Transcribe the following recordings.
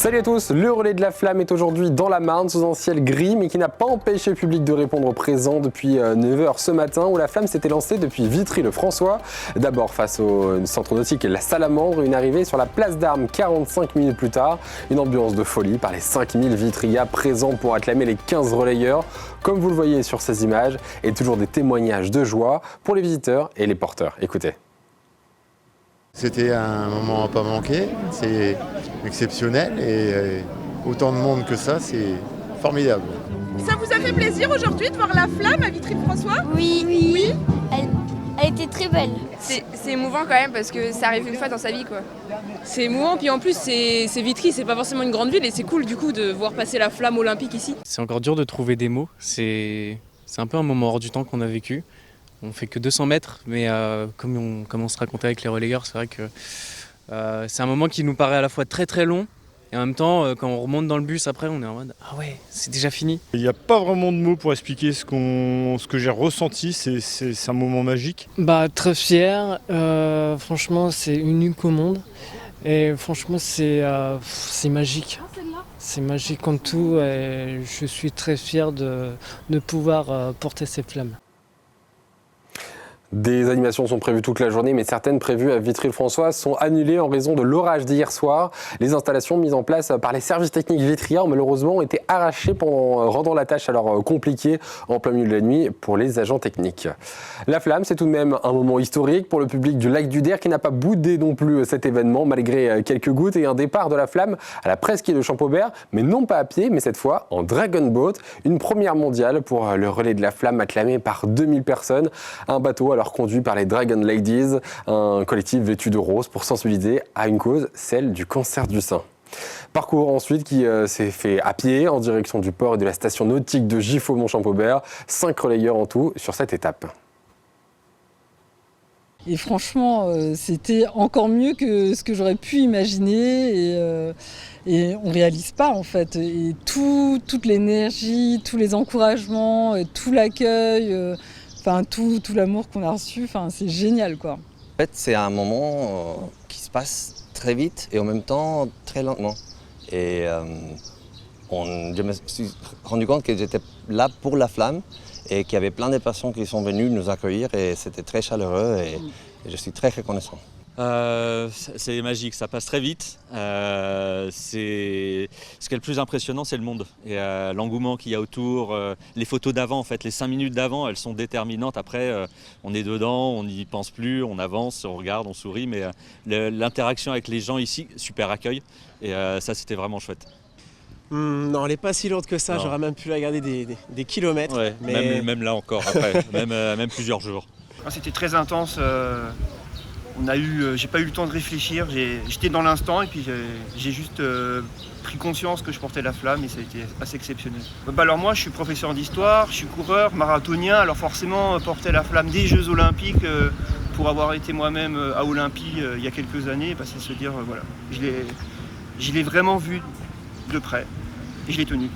Salut à tous, le relais de la flamme est aujourd'hui dans la Marne sous un ciel gris mais qui n'a pas empêché le public de répondre présent depuis 9h ce matin où la flamme s'était lancée depuis Vitry-le-François. D'abord face au centre nautique La Salamandre, une arrivée sur la place d'Armes 45 minutes plus tard. Une ambiance de folie par les 5000 Vitrias présents pour acclamer les 15 relayeurs comme vous le voyez sur ces images et toujours des témoignages de joie pour les visiteurs et les porteurs. Écoutez. C'était un moment à pas manquer, c'est exceptionnel et autant de monde que ça, c'est formidable. Ça vous a fait plaisir aujourd'hui de voir la flamme à Vitry-le-François ? Oui. Elle était très belle. C'est émouvant quand même parce que ça arrive une fois dans sa vie quoi. C'est émouvant, puis en plus c'est Vitry, c'est pas forcément une grande ville et c'est cool du coup de voir passer la flamme olympique ici. C'est encore dur de trouver des mots, c'est un peu un moment hors du temps qu'on a vécu. On fait que 200 mètres, mais comme on se racontait avec les relayeurs, c'est vrai que c'est un moment qui nous paraît à la fois très très long, et en même temps, quand on remonte dans le bus après, on est en mode « Ah ouais, c'est déjà fini ». Il n'y a pas vraiment de mots pour expliquer ce que j'ai ressenti, c'est un moment magique. Très fier, franchement c'est unique au monde, et franchement c'est magique. C'est magique comme tout, et je suis très fier de pouvoir porter ces flammes. Des animations sont prévues toute la journée, mais certaines prévues à Vitry-le-François sont annulées en raison de l'orage d'hier soir. Les installations mises en place par les services techniques Vitria ont malheureusement été arrachées rendant la tâche alors compliquée en plein milieu de la nuit pour les agents techniques. La flamme, c'est tout de même un moment historique pour le public du lac du Der qui n'a pas boudé non plus cet événement malgré quelques gouttes et un départ de la flamme à la presqu'île de Champaubert, mais non pas à pied, mais cette fois en Dragon Boat, une première mondiale pour le relais de la flamme acclamé par 2000 personnes. Un bateau alors conduit par les Dragon Ladies, un collectif vêtu de rose pour sensibiliser à une cause, celle du cancer du sein. Parcours ensuite qui s'est fait à pied en direction du port et de la station nautique de Giffaut-Mont-Champaubert. 5 relayeurs en tout sur cette étape. Et franchement, c'était encore mieux que ce que j'aurais pu imaginer et on ne réalise pas en fait. Et toute l'énergie, tous les encouragements, tout l'accueil, tout l'amour qu'on a reçu, c'est génial quoi. En fait, c'est un moment qui se passe très vite et en même temps très lentement. Et je me suis rendu compte que j'étais là pour la flamme et qu'il y avait plein de personnes qui sont venues nous accueillir et c'était très chaleureux et je suis très reconnaissant. C'est magique, ça passe très vite. Ce qui est le plus impressionnant, c'est le monde et l'engouement qu'il y a autour. Les photos d'avant, en fait, les 5 minutes d'avant, elles sont déterminantes. Après, on est dedans, on n'y pense plus, on avance, on regarde, on sourit. Mais l'interaction avec les gens ici, super accueil. Et ça, c'était vraiment chouette. Non, elle n'est pas si lourde que ça. J'aurais même pu la garder des kilomètres. Ouais, mais... même là encore, après, même plusieurs jours. C'était très intense. J'ai pas eu le temps de réfléchir, j'étais dans l'instant et puis j'ai juste pris conscience que je portais la flamme et ça a été assez exceptionnel. Alors moi je suis professeur d'histoire, je suis coureur, marathonien, alors forcément porter la flamme des Jeux Olympiques pour avoir été moi-même à Olympie il y a quelques années, c'est se dire voilà, je l'ai vraiment vu de près et je l'ai tenu.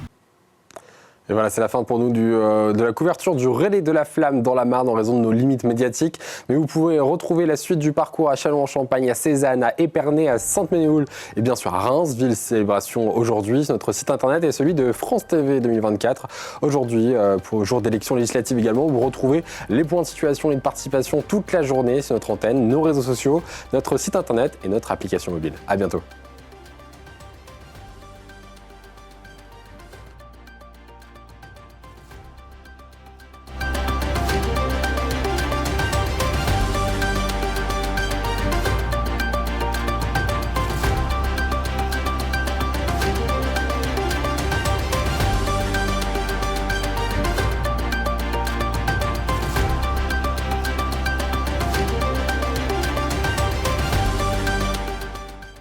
Et voilà, c'est la fin pour nous de la couverture du relais de la flamme dans la Marne en raison de nos limites médiatiques. Mais vous pouvez retrouver la suite du parcours à Châlons-en-Champagne, à Cézanne, à Épernay, à Sainte-Ménéhould et bien sûr à Reims, ville célébration aujourd'hui. Notre site internet est celui de France TV 2024. Aujourd'hui, pour le jour d'élection législative également, vous retrouvez les points de situation et de participation toute la journée sur notre antenne, nos réseaux sociaux, notre site internet et notre application mobile. À bientôt.